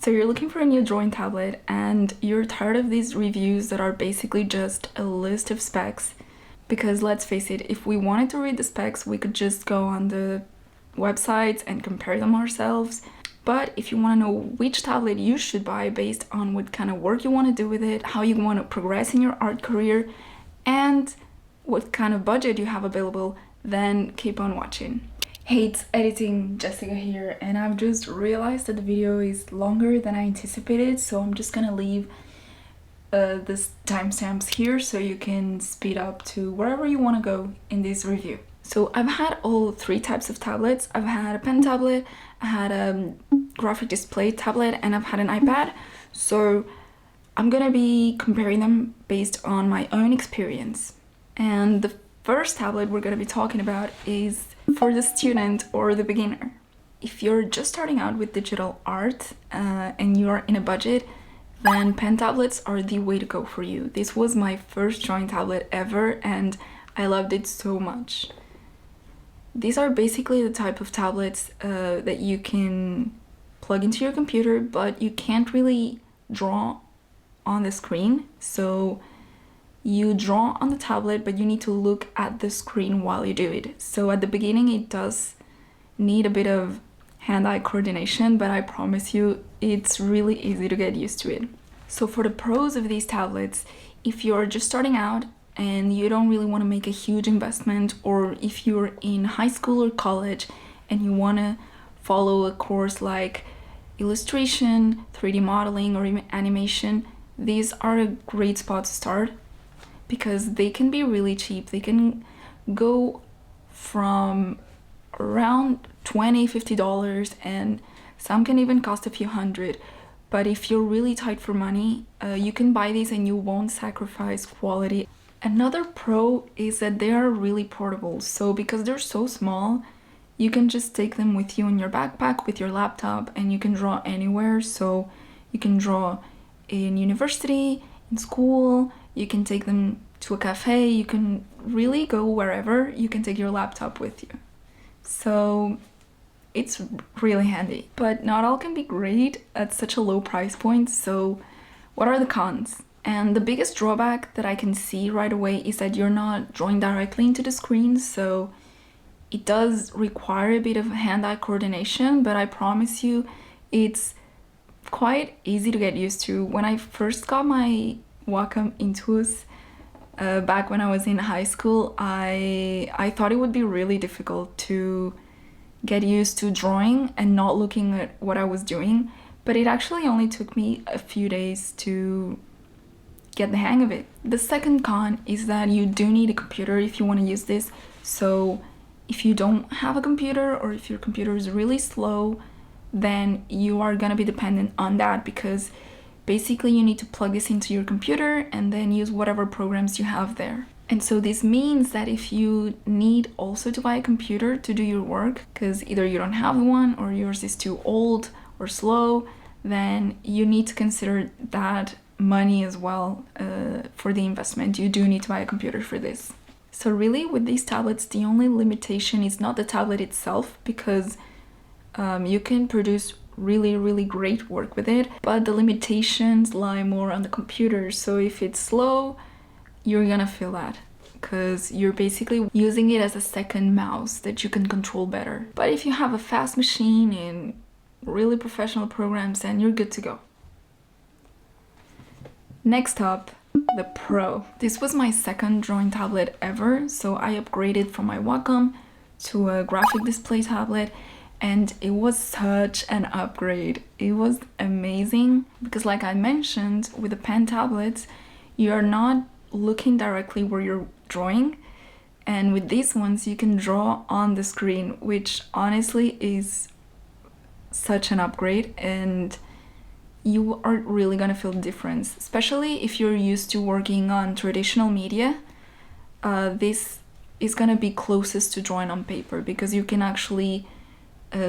So you're looking for a new drawing tablet and you're tired of these reviews that are basically just a list of specs, because let's face it, if we wanted to read the specs, we could just go on the websites and compare them ourselves. But if you want to know which tablet you should buy based on what kind of work you want to do with it, how you want to progress in your art career, and what kind of budget you have available, then keep on watching. Hey, it's Editing Jessica here, and I've just realized that the video is longer than I anticipated, so I'm just gonna leave this timestamps here so you can speed up to wherever you want to go in this review. So I've had all three types of tablets. I've had a pen tablet, I had a graphic display tablet, and I've had an iPad. So I'm gonna be comparing them based on my own experience. And the first tablet we're gonna be talking about is for the student or the beginner. If you're just starting out with digital art and you're in a budget, then pen tablets are the way to go for you. This was my first drawing tablet ever and I loved it so much. These are basically the type of tablets that you can plug into your computer, but you can't really draw on the screen. So you draw on the tablet, but you need to look at the screen while you do it. So at the beginning, it does need a bit of hand-eye coordination, but I promise you, it's really easy to get used to it. So for the pros of these tablets, if you're just starting out and you don't really want to make a huge investment, or if you're in high school or college and you want to follow a course like illustration, 3D modeling, or even animation, these are a great spot to start because they can be really cheap. They can go from around $20–50 and some can even cost a few hundred. But if you're really tight for money, you can buy these and you won't sacrifice quality. Another pro is that they are really portable. So because they're so small, you can just take them with you in your backpack with your laptop and you can draw anywhere. So you can draw in university, in school, you can take them to a cafe, you can really go wherever. You can take your laptop with you. So it's really handy. But not all can be great at such a low price point. So what are the cons? And the biggest drawback that I can see right away is that you're not drawing directly into the screen. So it does require a bit of hand-eye coordination, but I promise you it's quite easy to get used to. When I first got my Wacom Intuos back when I was in high school, I thought it would be really difficult to get used to drawing and not looking at what I was doing, but it actually only took me a few days to get the hang of it. The second con is that you do need a computer if you want to use this. So if you don't have a computer, or if your computer is really slow, then you are gonna be dependent on that, because basically you need to plug this into your computer and then use whatever programs you have there. And so this means that if you need also to buy a computer to do your work, because either you don't have one or yours is too old or slow, then you need to consider that money as well for the investment. You do need to buy a computer for this. So really with these tablets, the only limitation is not the tablet itself, because you can produce really great work with it, but the limitations lie more on the computer. So if it's slow, you're gonna feel that, because you're basically using it as a second mouse that you can control better. But if you have a fast machine and really professional programs, then you're good to go. Next up, the Pro. This was my second drawing tablet ever, so I upgraded from my Wacom to a graphic display tablet, and it was such an upgrade. It was amazing because, like I mentioned, with the pen tablets, you're not looking directly where you're drawing, and with these ones you can draw on the screen, which honestly is such an upgrade, and you are really gonna feel the difference, especially if you're used to working on traditional media. This is gonna be closest to drawing on paper because you can actually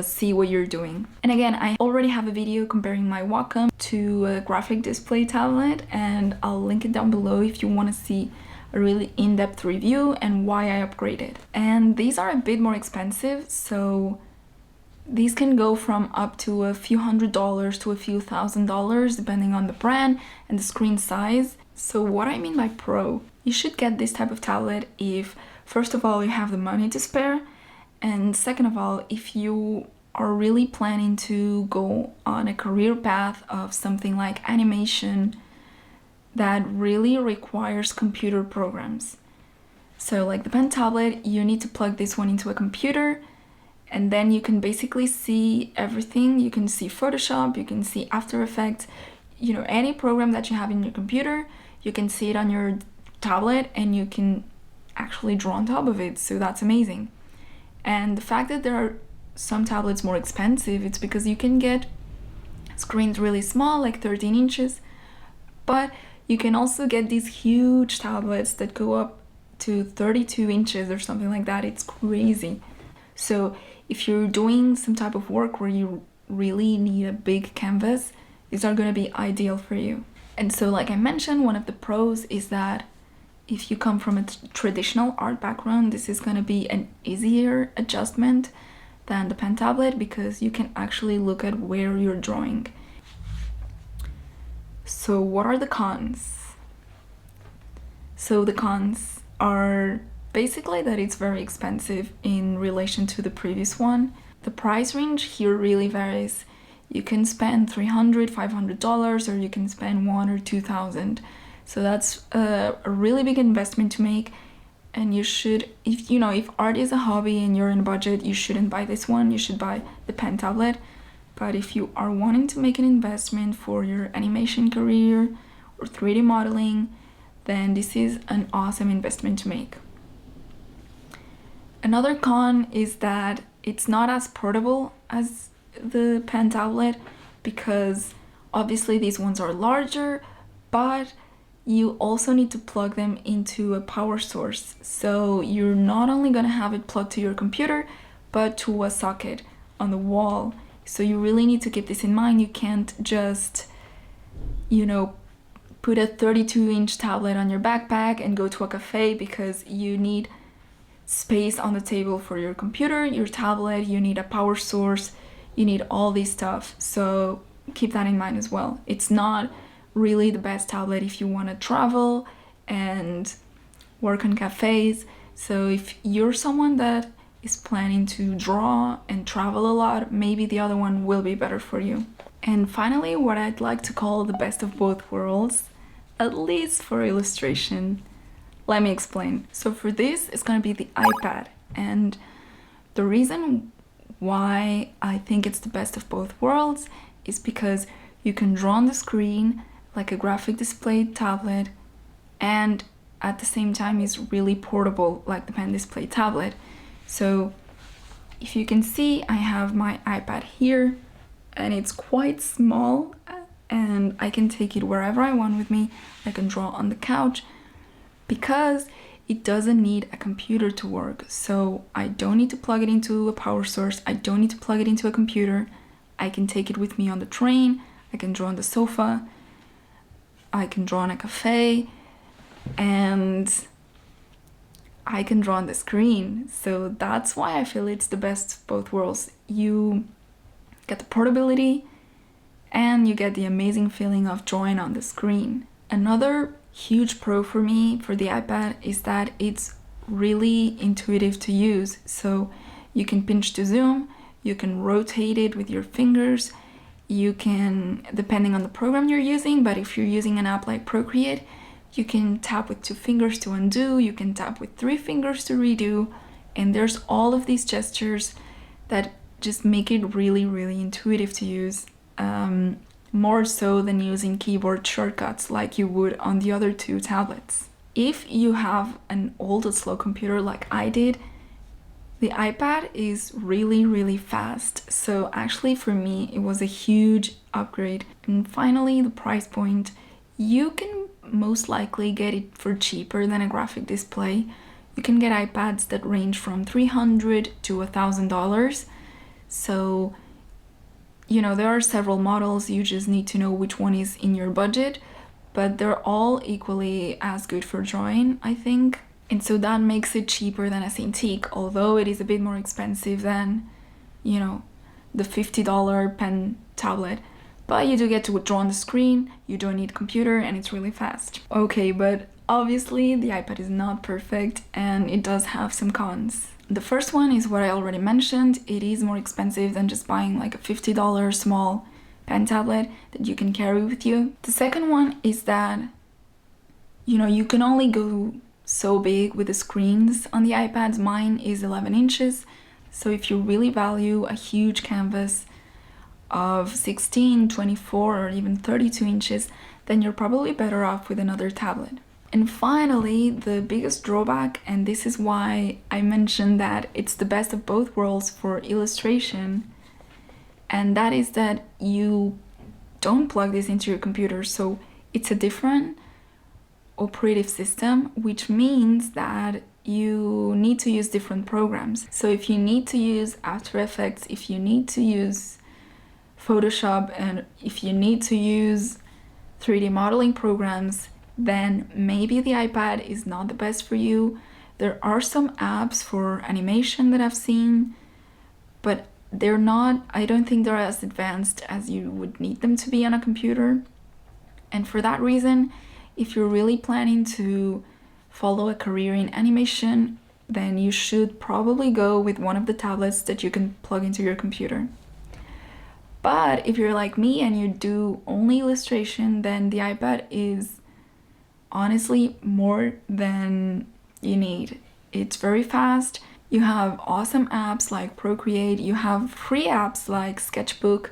see what you're doing. And again, I already have a video comparing my Wacom to a graphic display tablet, and I'll link it down below if you want to see a really in-depth review and why I upgraded. And these are a bit more expensive, so These can go from up to a few $100s to a few $1,000s depending on the brand and the screen size. So what I mean by pro, you should get this type of tablet if, first of all, you have the money to spare, and second of all, if you are really planning to go on a career path of something like animation that really requires computer programs. So like the pen tablet, you need to plug this one into a computer, and then you can basically see everything. You can see Photoshop, you can see After Effects, you know, any program that you have in your computer, you can see it on your tablet and you can actually draw on top of it. So that's amazing. And the fact that there are some tablets more expensive, it's because you can get screens really small, like 13 inches, but you can also get these huge tablets that go up to 32 inches or something like that. It's crazy. So if you're doing some type of work where you really need a big canvas, these are going to be ideal for you. And so like I mentioned, one of the pros is that if you come from a traditional art background, this is going to be an easier adjustment than the pen tablet because you can actually look at where you're drawing. So what are the cons? So the cons are basically that it's very expensive in relation to the previous one. The price range here really varies. You can spend $300, $500, or you can spend $1,000 or $2,000. So that's a really big investment to make. And you should, if art is a hobby and you're in a budget, you shouldn't buy this one. You should buy the pen tablet. But if you are wanting to make an investment for your animation career or 3D modeling, then this is an awesome investment to make. Another con is that it's not as portable as the pen tablet because obviously these ones are larger, but you also need to plug them into a power source. So you're not only going to have it plugged to your computer, but to a socket on the wall. So you really need to keep this in mind. You can't just, put a 32-inch tablet on your backpack and go to a cafe because you need space on the table for your computer, your tablet, you need a power source, you need all this stuff. So keep that in mind as well. It's not really the best tablet if you want to travel and work on cafes. So if you're someone that is planning to draw and travel a lot, maybe the other one will be better for you. And finally, what I'd like to call the best of both worlds, at least for illustration. Let me explain. So for this, it's going to be the iPad. And the reason why I think it's the best of both worlds is because you can draw on the screen like a graphic display tablet, and at the same time is really portable like the pen display tablet. So if you can see, I have my iPad here and it's quite small and I can take it wherever I want with me. I can draw on the couch because it doesn't need a computer to work. So I don't need to plug it into a power source. I don't need to plug it into a computer. I can take it with me on the train. I can draw on the sofa. I can draw in a cafe, and I can draw on the screen. So that's why I feel it's the best of both worlds. You get the portability and you get the amazing feeling of drawing on the screen. Another huge pro for me for the iPad is that it's really intuitive to use. So you can pinch to zoom, you can rotate it with your fingers, you can, depending on the program you're using, but if you're using an app like Procreate, you can tap with 2 fingers to undo, you can tap with 3 fingers to redo, and there's all of these gestures that just make it really, really intuitive to use, more so than using keyboard shortcuts like you would on the other 2 tablets. If you have an old slow computer like I did, the iPad is really, really fast. So actually for me, it was a huge upgrade. And finally, the price point. You can most likely get it for cheaper than a graphic display. You can get iPads that range from $300 to $1,000. So, there are several models. You just need to know which one is in your budget, but they're all equally as good for drawing, I think. And so that makes it cheaper than a Cintiq, although it is a bit more expensive than, the $50 pen tablet, but you do get to draw on the screen, you don't need a computer, and it's really fast. Okay, but obviously the iPad is not perfect and it does have some cons. The first one is what I already mentioned. It is more expensive than just buying like a $50 small pen tablet that you can carry with you. The second one is that, you know, you can only go so big with the screens on the iPads. Mine is 11 inches. So if you really value a huge canvas of 16, 24, or even 32 inches, then you're probably better off with another tablet. And finally, the biggest drawback, and this is why I mentioned that it's the best of both worlds for illustration, and that is that you don't plug this into your computer. So it's a different operative system, which means that you need to use different programs. So if you need to use After Effects, if you need to use Photoshop, and if you need to use 3D modeling programs, then maybe the iPad is not the best for you. There are some apps for animation that I've seen, but they're not, I don't think they're as advanced as you would need them to be on a computer. And for that reason, if you're really planning to follow a career in animation, then you should probably go with one of the tablets that you can plug into your computer. But if you're like me and you do only illustration, then the iPad is honestly more than you need. It's very fast. You have awesome apps like Procreate, you have free apps like Sketchbook,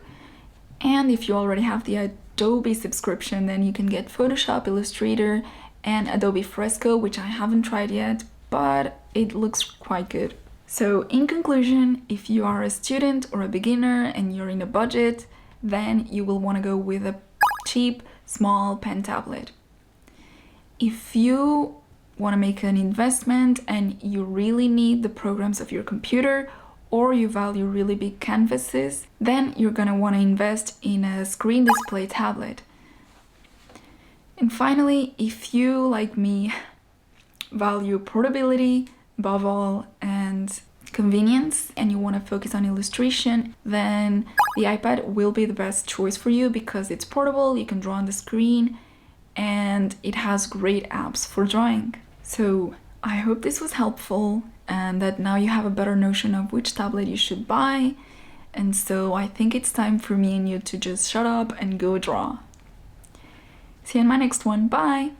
and if you already have the Adobe subscription, then you can get Photoshop, Illustrator, and Adobe Fresco, which I haven't tried yet, but it looks quite good. So in conclusion, if you are a student or a beginner and you're in a budget, then you will want to go with a cheap, small pen tablet. If you want to make an investment and you really need the programs of your computer, or you value really big canvases, then you're going to want to invest in a screen display tablet. And finally, if you, like me, value portability above all and convenience, and you want to focus on illustration, then the iPad will be the best choice for you because it's portable, you can draw on the screen, and it has great apps for drawing. So I hope this was helpful and that now you have a better notion of which tablet you should buy. And so I think it's time for me and you to just shut up and go draw. See you in my next one. Bye!